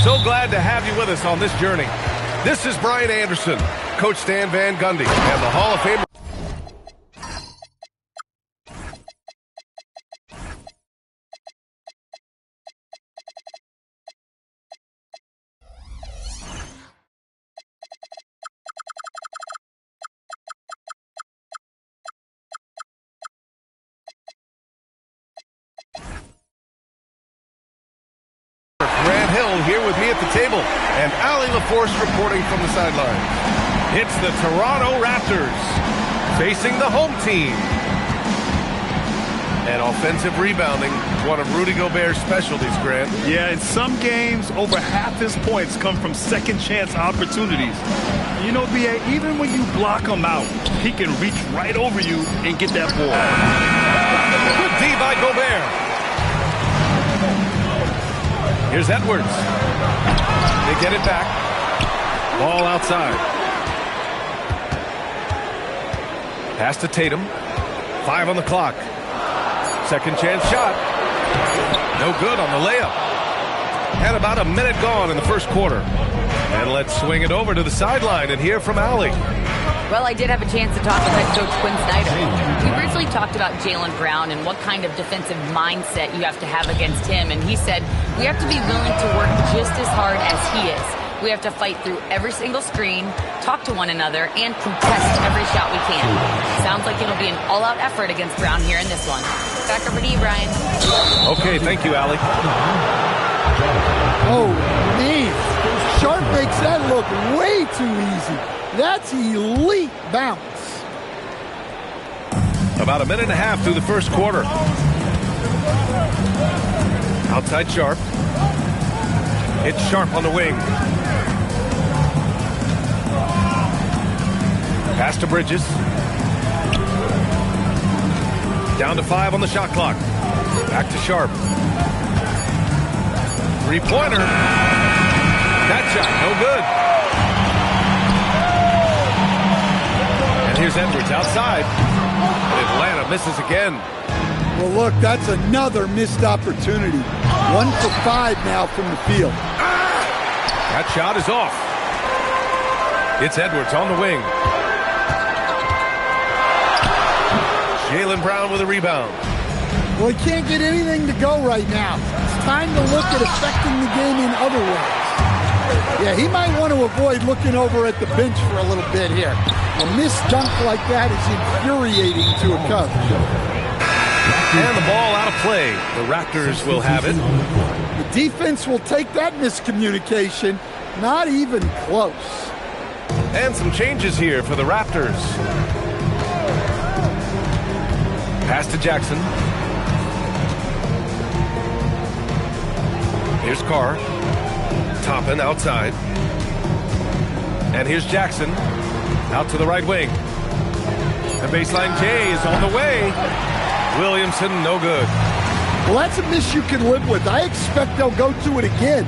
So glad to have you with us on this journey. This is Brian Anderson, Coach Stan Van Gundy, and the Hall of Famer. Grant Hill here with me at the table, and Allie LaForce reporting from the sideline. It's the Toronto Raptors facing the home team. And offensive rebounding, one of Rudy Gobert's specialties, Grant. Yeah, in some games, over half his points come from second chance opportunities. You know, B.A., even when you block him out, he can reach right over you and get that ball. Good D by Gobert. Here's Edwards. They get it back. Ball outside. Pass to Tatum. 5 on the clock. Second chance shot. No good on the layup. And about a minute gone in the first quarter. And let's swing it over to the sideline and hear from Allie. Well, I did have a chance to talk with head coach Quinn Snyder. We briefly talked about Jaylen Brown and what kind of defensive mindset you have to have against him. And he said, we have to be willing to work just as hard as he is. We have to fight through every single screen, talk to one another, and contest every shot we can. Sounds like it'll be an all-out effort against Brown here in this one. Back over to you, Brian. Okay, thank you, Allie. Oh, man. Sharp makes that look way too easy. That's elite bounce. About a minute and a half through the first quarter. Outside Sharp. It's Sharp on the wing. Pass to Bridges. Down to 5 on the shot clock. Back to Sharp. Three-pointer. That shot, no good. And here's Edwards outside. Atlanta misses again. Well, look, that's another missed opportunity. 1 for 5 now from the field. That shot is off. It's Edwards on the wing. Jaylen Brown with a rebound. Well, he can't get anything to go right now. It's time to look at affecting the game in other ways. Yeah, he might want to avoid looking over at the bench for a little bit here. A missed dunk like that is infuriating to a coach. And the ball out of play. The Raptors will have it. The defense will take that miscommunication. Not even close. And some changes here for the Raptors. Pass to Jackson. Here's Carr. Toppin outside. And here's Jackson. Out to the right wing. The baseline J is on the way. Williamson, no good. Well, that's a miss you can live with. I expect they'll go to it again,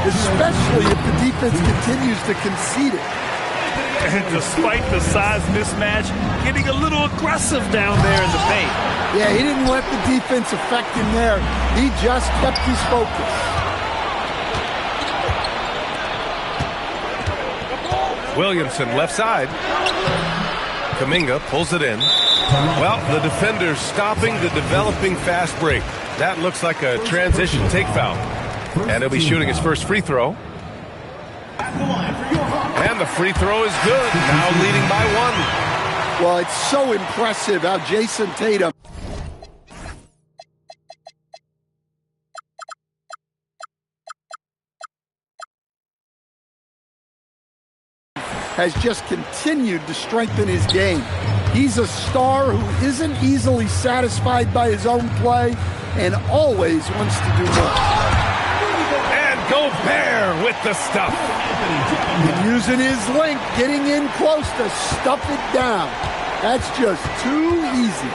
especially if the defense continues to concede it. And despite the size mismatch, getting a little aggressive down there in the paint. Yeah, he didn't let the defense affect him there. He just kept his focus. Williamson left side. Kuminga pulls it in. Well, the defender's stopping the developing fast break. That looks like a transition take foul. And he'll be shooting his first free throw. And the free throw is good. Now leading by 1. Well, it's so impressive how Jason Tatum has just continued to strengthen his game. He's a star who isn't easily satisfied by his own play and always wants to do more. And Gobert with the stuff. And using his length, getting in close to stuff it down. That's just too easy.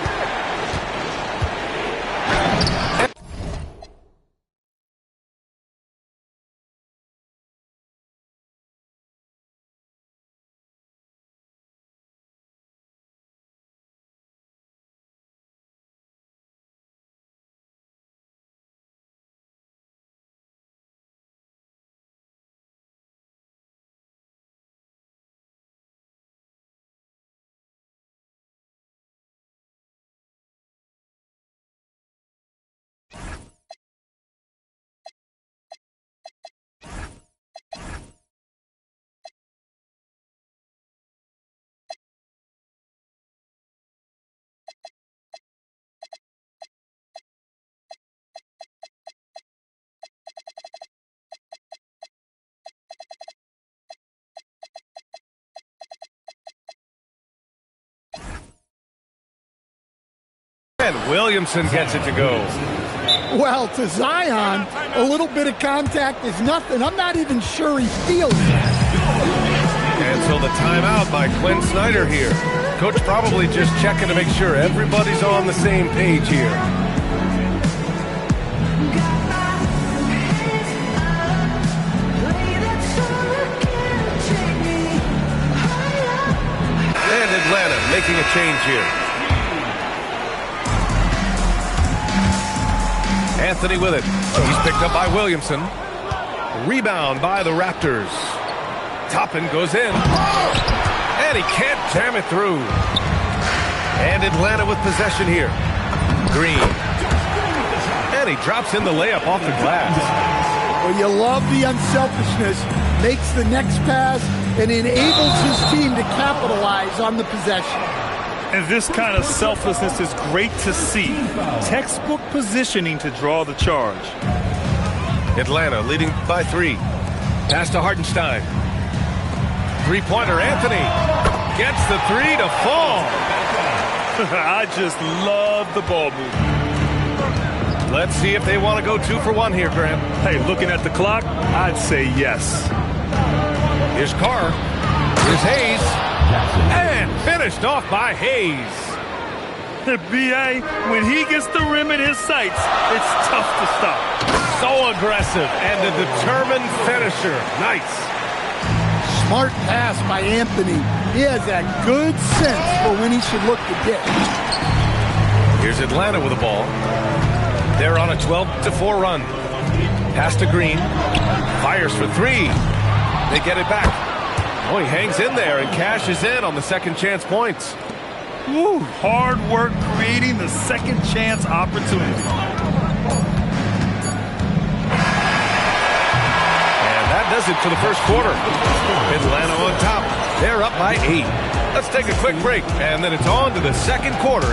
Williamson gets it to go. Well, to Zion, a little bit of contact is nothing. I'm not even sure he feels it. And so the timeout by Quinn Snyder here. Coach probably just checking to make sure everybody's on the same page here. And Atlanta making a change here. Anthony with it. He's picked up by Williamson. Rebound by the Raptors. Toppin goes in. And he can't jam it through. And Atlanta with possession here. Green. And he drops in the layup off the glass. Well, you love the unselfishness. Makes the next pass and enables his team to capitalize on the possession. And this kind of selflessness is great to see. Textbook positioning to draw the charge. Atlanta leading by 3. Pass to Hartenstein. Three-pointer, Anthony gets the 3 to fall. I just love the ball movement. Let's see if they want to go 2 for 1 here, Graham. Hey, looking at the clock, I'd say yes. Here's Carr. Here's Hayes. And finished off by Hayes. B.A., when he gets the rim in his sights, it's tough to stop. So aggressive and a determined finisher. Nice. Smart pass by Anthony. He has that good sense for when he should look to get. Here's Atlanta with the ball. They're on a 12-4 run. Pass to Green. Fires for 3. They get it back. Oh, he hangs in there and cashes in on the second chance points. Woo, hard work creating the second chance opportunity. Does it for the first quarter. Atlanta on top. They're up by 8. Let's take a quick break, and then it's on to the second quarter.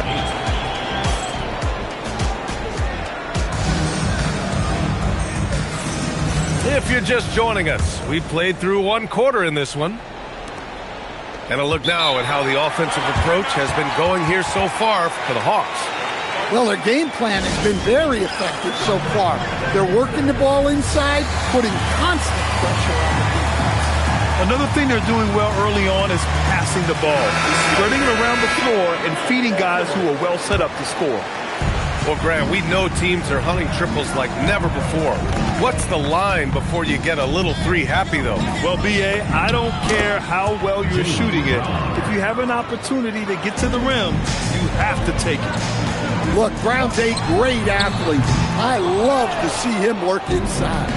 If you're just joining us, we've played through 1 quarter in this one. And a look now at how the offensive approach has been going here so far for the Hawks. Well, their game plan has been very effective so far. They're working the ball inside, putting constant pressure on the defense. Another thing they're doing well early on is passing the ball, spreading it around the floor and feeding guys who are well set up to score. Well, Graham, we know teams are hunting triples like never before. What's the line before you get a little 3 happy, though? Well, B.A., I don't care how well you're shooting it. If you have an opportunity to get to the rim, you have to take it. Look, Brown's a great athlete. I love to see him work inside.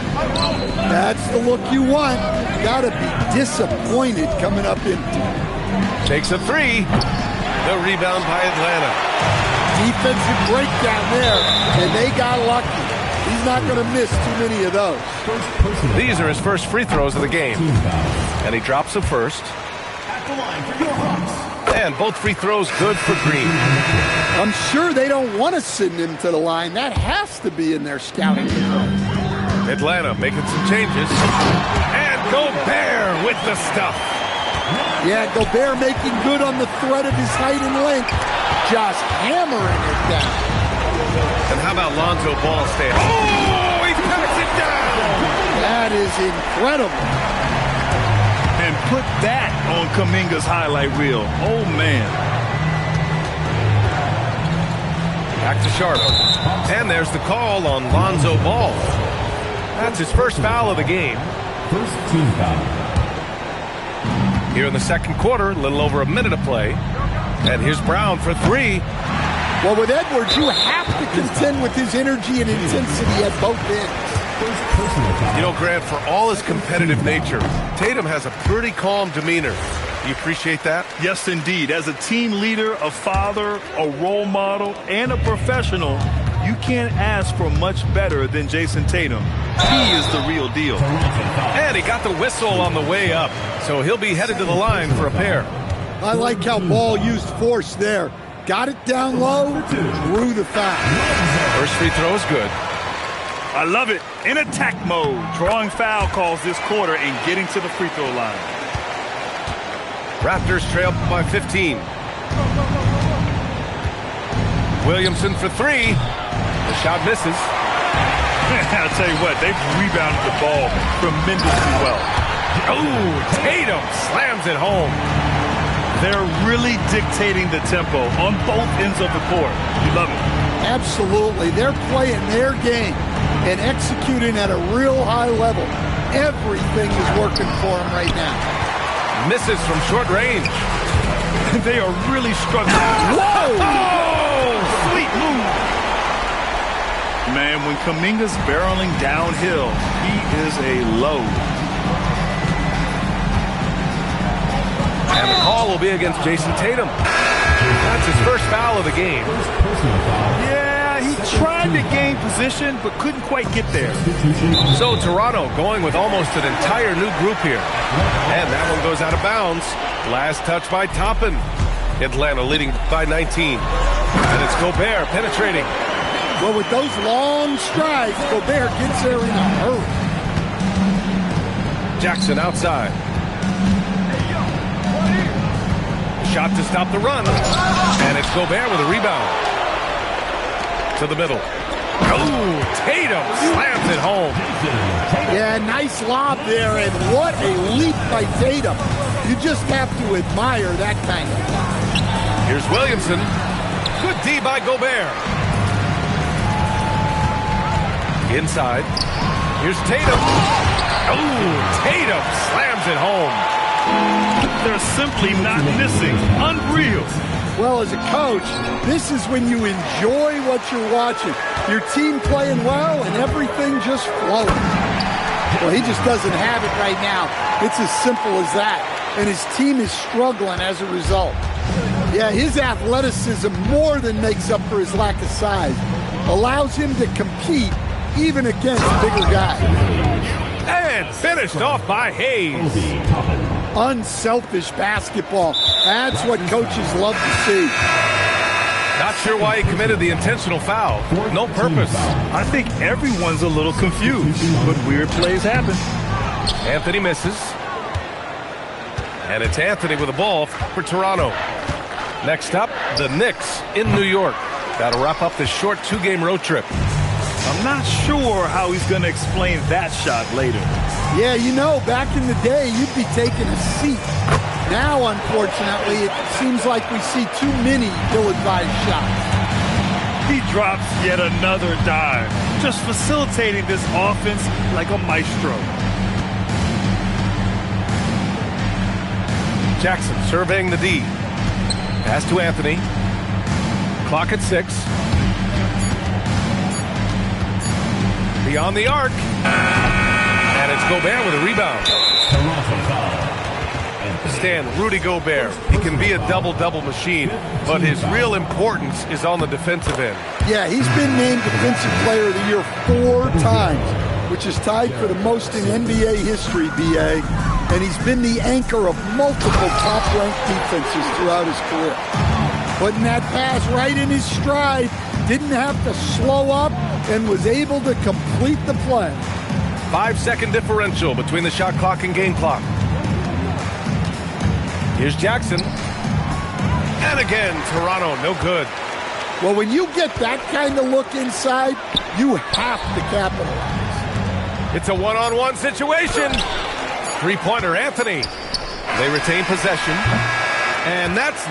That's the look you want. Got to be disappointed coming up empty. Takes a 3. The rebound by Atlanta. Defensive breakdown there, and they got lucky. He's not going to miss too many of those. These are his first free throws of the game. And he drops the first. And both free throws good for Green. I'm sure they don't want to send him to the line. That has to be in their scouting report. Atlanta making some changes. And Gobert with the stuff. Yeah, Gobert making good on the threat of his height and length. Just hammering it down. And how about Lonzo Ball stand? Oh, he packs it down. That is incredible. And put that on Kuminga's highlight reel. Oh, man. Back to Sharp. And there's the call on Lonzo Ball. That's his first foul of the game. First team foul. Here in the second quarter, a little over a minute of play. And here's Brown for 3. Well, with Edwards, you have to contend with his energy and intensity at both ends. You know, Grant, for all his competitive nature, Tatum has a pretty calm demeanor. Do you appreciate that? Yes, indeed. As a team leader, a father, a role model, and a professional, you can't ask for much better than Jason Tatum. He is the real deal. And he got the whistle on the way up, so he'll be headed to the line for a pair. I like how Ball used force there. Got it down low, drew the foul. First free throw is good. I love it. In attack mode, drawing foul calls this quarter and getting to the free throw line. Raptors trail by 15. Williamson for three. The shot misses. I'll tell you what, they've rebounded the ball tremendously well. Oh, Tatum slams it home. They're really dictating the tempo on both ends of the court. You love it. Absolutely. They're playing their game and executing at a real high level. Everything is working for them right now. Misses from short range. They are really struggling. Whoa! Oh! Sweet move. Man, when Kuminga's barreling downhill, he is a load. And the call will be against Jason Tatum. That's his first foul of the game. Yeah, he tried to gain position, but couldn't quite get there. So Toronto going with almost an entire new group here. And that one goes out of bounds. Last touch by Toppin. Atlanta leading by 19. And it's Gobert penetrating. Well, with those long strides, Gobert gets there in a hurry. Jackson outside. Shot to stop the run. And it's Gobert with a rebound. To the middle. Oh, Tatum slams it home. Yeah, nice lob there, and what a leap by Tatum. You just have to admire that kind of. Here's Williamson. Good D by Gobert. Inside. Here's Tatum. Oh, Tatum slams it home. They're simply not missing. Unreal. Well, as a coach, this is when you enjoy what you're watching. Your team playing well and everything just flowing. Well, he just doesn't have it right now. It's as simple as that. And his team is struggling as a result. Yeah, his athleticism more than makes up for his lack of size. Allows him to compete even against bigger guys. And finished off by Hayes. Unselfish basketball. That's what coaches love to see. Not sure why he committed the intentional foul. No purpose. I think everyone's a little confused, but weird plays happen. Anthony misses. And it's Anthony with the ball for Toronto. Next up, the Knicks in New York. That'll wrap up this short two-game road trip. I'm not sure how he's going to explain that shot later. Yeah, you know, back in the day, you'd be taking a seat. Now, unfortunately, it seems like we see too many ill-advised shots. He drops yet another dive, just facilitating this offense like a maestro. Jackson surveying the D. Pass to Anthony. Clock at 6. Beyond the arc. And it's Gobert with a rebound. Stan, Rudy Gobert. He can be a double-double machine, but his real importance is on the defensive end. Yeah, he's been named Defensive Player of the Year 4 times, which is tied for the most in NBA history, BA. And he's been the anchor of multiple top-ranked defenses throughout his career. Putting that pass right in his stride, didn't have to slow up, and was able to complete the play. 5-second differential between the shot clock and game clock. Here's Jackson. And again, Toronto, no good. Well, when you get that kind of look inside, you have to capitalize. It's a one-on-one situation. Three-pointer, Anthony. They retain possession. And that's